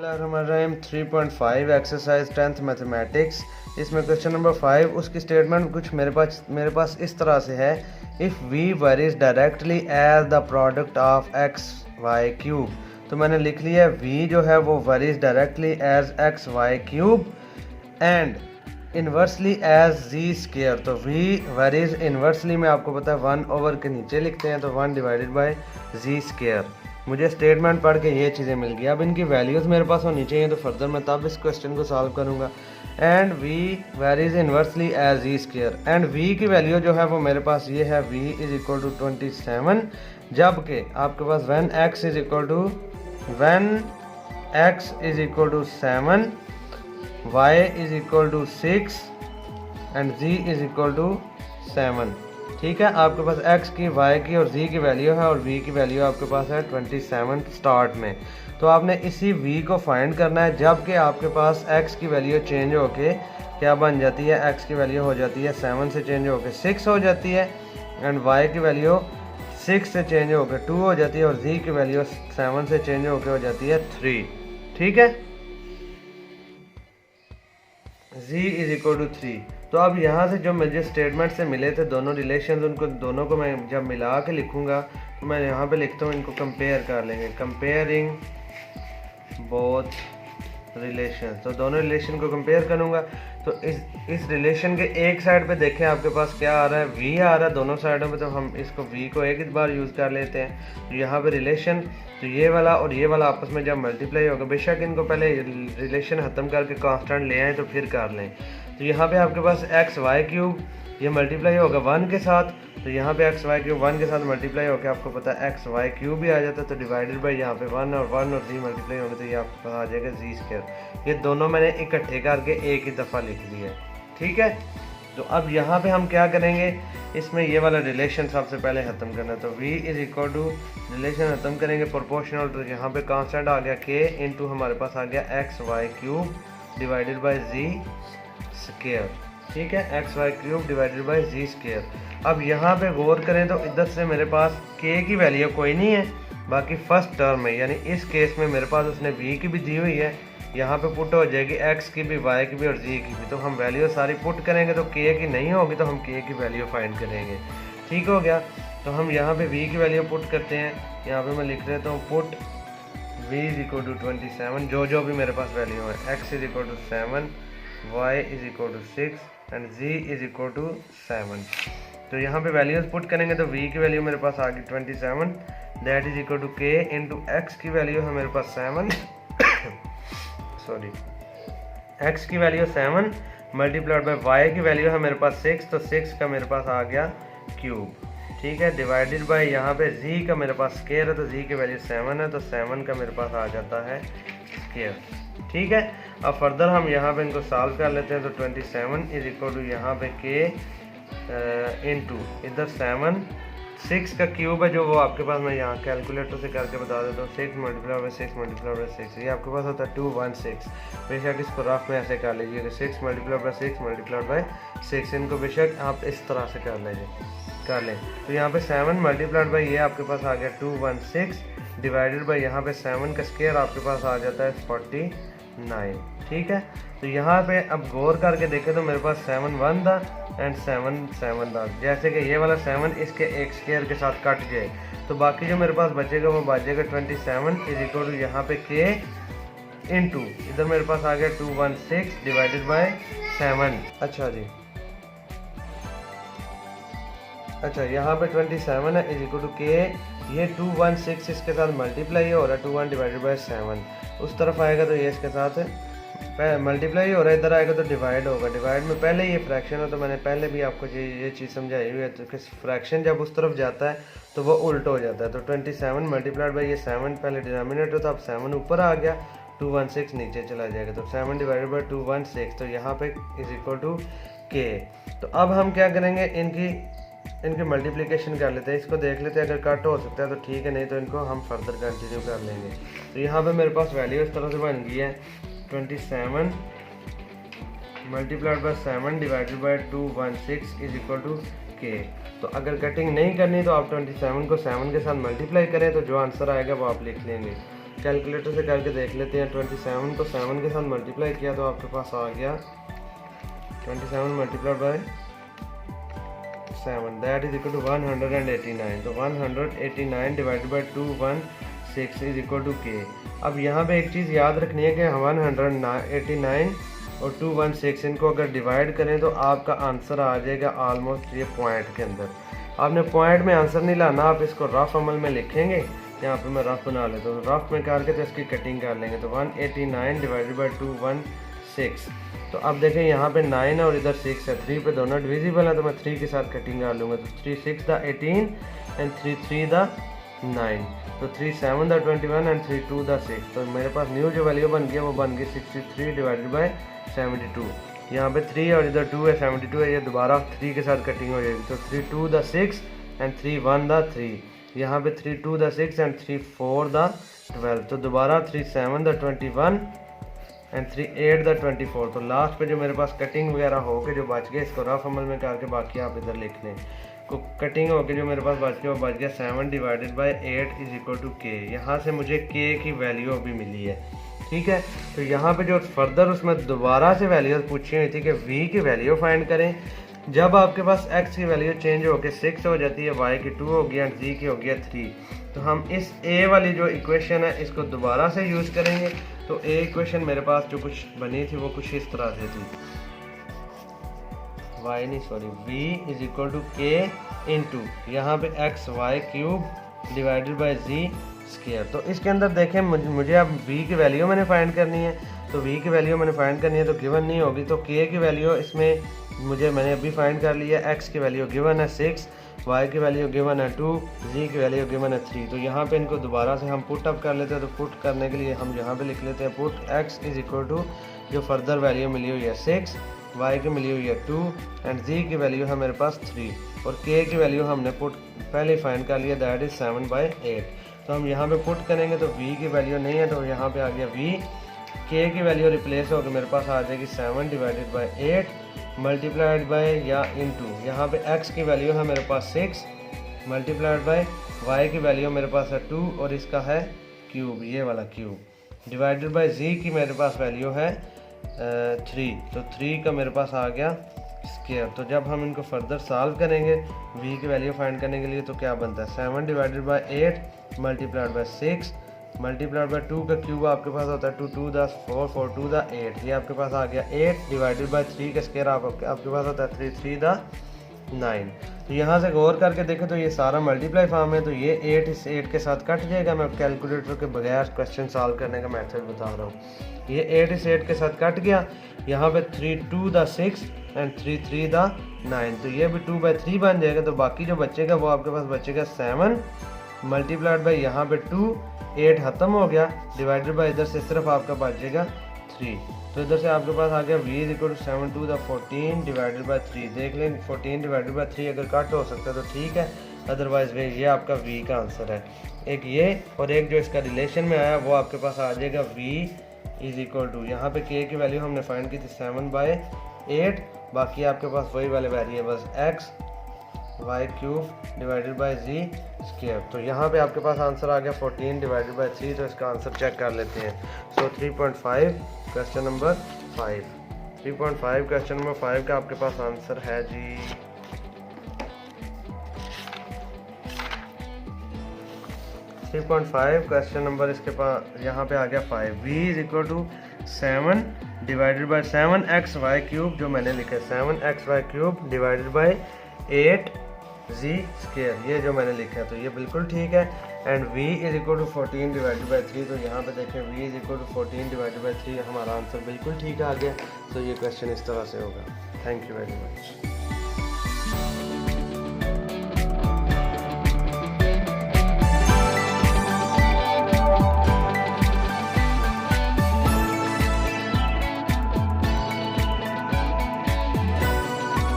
बिस्मिल्लाहिर्रहमानिर्रहीम 3.5 exercise 10th mathematics. इसमें question number 5 उसकी स्टेटमेंट कुछ मेरे पास इस तरह से है। If we varies directly as the product of x y cube, तो मैंने लिख लिया v जो है वो varies directly as x y cube and inversely as z square. तो v वेरीज इन्वर्सली में आपको पता है 1 ओवर के नीचे लिखते हैं, तो 1 डिवाइडेड बाय जी स्केयर। मुझे स्टेटमेंट पढ़ के ये चीज़ें मिल गई। अब इनकी वैल्यूज़ मेरे पास होनी चाहिए, तो फर्दर मैं तब इस क्वेश्चन को सॉल्व करूँगा। And v varies inversely as z square, and v की वैल्यू जो है वो मेरे पास ये है, v इज इक्वल टू 27, जबकि आपके पास when x is equal to 7, y is equal to 6 and z is equal to 7। ठीक है, आपके पास x की, y की और z की वैल्यू है, और v की वैल्यू आपके पास है 27 स्टार्ट में। तो आपने इसी v को फाइंड करना है, जबकि आपके पास x की वैल्यू चेंज होके क्या बन जाती है, x की वैल्यू हो जाती है 7 से चेंज होके 6 हो जाती है, एंड y की वैल्यू 6 से चेंज होकर 2 हो जाती है, और z की वैल्यू 7 से चेंज होकर हो जाती है 3। ठीक है, z इज इक्वल टू 3। तो अब यहाँ से जो मुझे स्टेटमेंट से मिले थे दोनों रिलेशन, उनको दोनों को मैं जब मिला के लिखूंगा तो मैं यहाँ पे लिखता हूँ, इनको कंपेयर कर लेंगे, कंपेयरिंग बोथ रिलेशन। तो दोनों रिलेशन को कंपेयर करूँगा, तो इस रिलेशन के एक साइड पे देखें आपके पास क्या आ रहा है, v आ रहा है दोनों साइडों पे, तो हम इसको v को एक बार यूज़ कर लेते हैं। तो यहाँ पे रिलेशन, तो ये वाला और ये वाला आपस में जब मल्टीप्लाई होगा, बेशक इनको पहले रिलेशन ख़त्म करके कांस्टेंट ले आए तो फिर कर लें। तो यहाँ पे आपके पास एक्स वाई क्यूब ये मल्टीप्लाई होगा 1 के साथ, तो यहाँ पे एक्स वाई क्यूब 1 के साथ मल्टीप्लाई होकर आपको पता है एक्स वाई क्यूब भी आ जाता है, तो डिवाइडेड बाई यहाँ पे 1 और जी मल्टीप्लाई होंगे, तो ये आपके पास आ जाएगा जी स्क्वायर। ये दोनों मैंने इकट्ठे करके एक ही दफ़ा लिख दिया। ठीक है, तो अब यहाँ पे हम क्या करेंगे, इसमें ये वाला रिलेशन सबसे पहले ख़त्म करना है। तो v is equal to relation ख़त्म करेंगे प्रोपोर्शनल, तो यहाँ पे कांस्टेंट आ गया k इंटू हमारे पास आ गया x y cube divided by z square. ठीक है, x y cube divided by z square. अब यहाँ पे गौर करें तो इधर से मेरे पास k की वैल्यू कोई नहीं है, बाकी फर्स्ट टर्म है, यानी इस केस में मेरे पास उसने v की भी दी हुई है, यहाँ पे पुट हो जाएगी x की भी, y की भी और z की भी। तो हम वैल्यू सारी पुट करेंगे, तो k की नहीं होगी तो हम k की वैल्यू फाइंड करेंगे। ठीक हो गया, तो हम यहाँ पे v की वैल्यू पुट करते हैं। यहाँ पे मैं लिख देता हूँ put v is equal to 27, जो भी मेरे पास वैल्यू है, x is equal to 7, y is equal to 6 and z is equal to 7। तो यहाँ पे वैल्यूज पुट करेंगे, तो v की वैल्यू मेरे पास आ गई 27, that is equal to k into x की वैल्यू है मेरे पास 7 सॉरी, x की वैल्यू 7 मल्टीप्लाइड बाय y की वैल्यू है मेरे पास 6, तो 6 का मेरे पास आ गया क्यूब। ठीक है, डिवाइडेड बाय यहाँ पे z का मेरे पास स्क्वायर है, तो z की वैल्यू 7 है, तो 7 का मेरे पास आ जाता है स्क्वायर। ठीक है, अब फर्दर हम यहाँ पे इनको सॉल्व कर लेते हैं। तो 27 इज इक्वल टू यहाँ पे k इंटू इधर 7, 6 का क्यूब है जो वो आपके पास, मैं यहाँ कैलकुलेटर से करके बता देता हूँ, 6 मल्टीप्लाई बाई 6 मल्टीप्लाई बाई 6, ये आपके पास होता है 216। बेशक इसको रफ में ऐसे कर लीजिएगा, 6 मल्टीप्लाई बाई 6 मल्टीप्लाई बाई 6, इनको बेशक आप इस तरह से कर लें। तो यहाँ पे 7 मल्टीप्लाइड बाई ये आपके पास आ गया 216 डिवाइडेड बाई यहाँ पे 7 का स्क्वायर आपके पास आ जाता है 49। ठीक है, तो यहाँ पे अब गौर करके देखें तो मेरे पास 7 1 था एंड 7 7 था, जैसे कि ये वाला 7 इसके एक स्क्वायर के साथ कट गए, तो बाकी जो मेरे पास बचेगा वो बचेगा 27 इज इक्वल टू यहाँ पे k इंटू इधर मेरे पास आ गया 216 डिवाइडेड बाय 7। अच्छा जी, अच्छा यहाँ पे 27 है इज इक्वल टू k, ये 216 इसके साथ मल्टीप्लाई हो रहा है, 21 डिवाइडेड बाय 7 उस तरफ आएगा, तो ये इसके साथ मल्टीप्लाई हो रहा है, इधर आएगा तो डिवाइड होगा। डिवाइड में पहले ये फ्रैक्शन है, तो मैंने पहले भी आपको ये चीज़ समझाई हुई है, तो फ्रैक्शन जब उस तरफ जाता है तो वो उल्ट हो जाता है। तो 27 मल्टीप्लाइड बाई ये 7 पहले डिनोमिनेटर, तो अब 7 ऊपर आ गया, 216 नीचे चला जाएगा, तो 7 डिवाइडेड बाई 216, तो यहाँ पे इज इक्वल टू k। तो अब हम क्या करेंगे, इनकी मल्टीप्लिकेशन कर लेते हैं, इसको देख लेते हैं, अगर कट हो सकता है तो ठीक है, नहीं तो इनको हम फर्दर कंटिन्यू कर लेंगे। तो यहाँ पे मेरे पास वैल्यू इस तरह से बन गई है, 27 multiplied by 7 divided by 216 is equal to k। तो अगर कटिंग नहीं करनी तो आप 27 को 7 के साथ मल्टीप्लाई करें, तो जो आंसर आएगा वो आप लिख लेंगे। कैलकुलेटर से करके देख लेते हैं। 27 को 7 के साथ मल्टीप्लाई किया तो आपके पास आ गया 27 multiplied by 7 that is equal to 189। तो 189 divided by 216 is equal to k. अब यहाँ पे एक चीज़ याद रखनी है कि 189 और 216 इनको अगर डिवाइड करें तो आपका आंसर आ जाएगा ऑलमोस्ट ये पॉइंट के अंदर। आपने पॉइंट में आंसर नहीं लाना, आप इसको रफ अमल में लिखेंगे। यहाँ पे मैं रफ बना लेता हूँ, रफ में करके तो इसकी कटिंग कर लेंगे। तो 189 डिवाइडेड बाई 216। तो अब देखें यहाँ पे 9 है और इधर 6 है, 3 पे दोनों डिविजिबल है तो मैं 3 के साथ कटिंग कर लूँगा। तो 3 6 द 18 एंड 3 3 द 9। तो 3 7 द 21 एंड 3 2 द 6। तो मेरे पास न्यू जो वैल्यू बन गया वो बन गई 63 डिवाइडेड बाई 72। यहाँ पे 3 और इधर 2 है, 72 है, ये दोबारा 3 के साथ कटिंग हो जाएगी। तो 3 2 द 6 एंड 3 1 द 3। यहाँ पे 3 2 द 6 एंड 3 4 द 12। तो दोबारा 3 7 द 21 एंड 3 8 द 24। तो लास्ट पे जो मेरे पास कटिंग वगैरह हो के जो बच गया इसको रफ अमल में करके बाकी आप इधर लिख लें। तो कटिंग हो के जो मेरे पास बच गया वो बच गया 7 divided by 8 is equal to k. यहाँ से मुझे के की वैल्यू अभी मिली है, ठीक है। तो यहाँ पे जो फर्दर उसमें दोबारा से वैल्यू पूछी हुई थी कि v की वैल्यू फाइंड करें। जब आपके पास x की वैल्यू चेंज होकर 6 हो जाती है, y की 2 हो गया, z की हो गया 3। तो हम इस a वाली जो इक्वेशन है इसको दोबारा से यूज़ करेंगे। तो a इक्वेशन मेरे पास जो कुछ बनी थी वो कुछ इस तरह से थी, v is equal to k into यहाँ पे x y cube divided by z square. तो इसके अंदर देखें मुझे अब v की वैल्यू मैंने फाइंड करनी है। तो v की वैल्यू मैंने फाइंड करनी है तो गिवन नहीं होगी। तो k की वैल्यू इसमें मैंने अभी फाइंड कर लिया। x की वैल्यू गिवन है 6, y की वैल्यू गिवन है 2, z की वैल्यू गिवन है 3। तो यहाँ पे इनको दोबारा से हम पुट अप कर लेते हैं। तो पुट करने के लिए हम यहाँ पे लिख लेते हैं put x is equal to जो फर्दर वैल्यू मिली हुई है 6, y की मिली हुई है 2 एंड z की वैल्यू है मेरे पास 3 और k की वैल्यू हमने पुट पहले फाइंड कर लिया दैट इज 7 बाई 8। तो हम यहाँ पे पुट करेंगे तो v की वैल्यू नहीं है तो यहाँ पे आ गया v, k की वैल्यू रिप्लेस होकर मेरे पास आ जाएगी 7 डिवाइडेड बाई 8 मल्टीप्लाइड बाई या इनटू यहाँ पे x की वैल्यू है मेरे पास 6 मल्टीप्लाइड बाई y की वैल्यू मेरे पास है 2 और इसका है क्यूब, ये वाला क्यूब डिवाइडेड बाई z की मेरे पास वैल्यू है 3। तो 3 का मेरे पास आ गया स्क्वायर। तो जब हम इनको फर्दर सॉल्व करेंगे v की वैल्यू फाइंड करने के लिए तो क्या बनता है 7 divided by 8 multiplied by 6 multiplied by 2 का क्यूब आपके पास होता है 2 2 द 4 4 2 द 8। ये आपके पास आ गया 8 डिवाइडेड बाई 3 का स्क्वायर आपके पास होता है 3 3 द 9। तो यहाँ से गौर करके देखें तो ये सारा मल्टीप्लाई फॉर्म है। तो ये 8 इस 8 के साथ कट जाएगा। मैं कैलकुलेटर के बगैर क्वेश्चन सॉल्व करने का मेथड बता रहा हूँ। ये 8 इस 8 के साथ कट गया। यहाँ पे 3 2 द 6 एंड 3 3 द 9। तो ये भी 2 बाई 3 बन जाएगा। तो बाकी जो बचेगा वो आपके पास बचेगा 7 मल्टीप्लाइड बाई यहाँ पे 2, 8 ख़त्म हो गया डिवाइडेड बाई इधर से सिर्फ आपका बचेगा 3। तो इधर से आपके पास आ गया v is equal to 7 to the 14 divided by 3। देख लें 14 डिवाइडेड बाई 3 अगर कट हो सकता है तो ठीक है, अदरवाइज वे ये आपका v का आंसर है। एक ये और एक जो इसका रिलेशन में आया वो आपके पास आ जाएगा v इज इक्वल टू यहाँ पे k की वैल्यू हमने फाइंड की थी 7 बाई 8। बाकी आपके पास वही वाले variables x y cube divided by z square. तो यहाँ पे आपके पास आंसर आ गया 14 डिवाइडेड बाई 3। तो इसका आंसर चेक कर लेते हैं। सो 3.5 क्वेश्चन नंबर 5, 3.5 क्वेश्चन नंबर 5 का आपके पास आंसर है जी 3.5 क्वेश्चन नंबर इसके पास यहाँ पे आ गया 5। v is equal to 7 divided by 7x y cube जो मैंने लिखा है 7x y cube divided by 8 z square, ये जो मैंने लिखा है तो ये बिल्कुल ठीक है। And v is equal to 14 divided by 3। तो यहाँ पे देखें v is equal to 14 divided by 3 हमारा आंसर बिल्कुल ठीक आ गया। तो ये क्वेश्चन इस तरह से होगा। Thank you very much.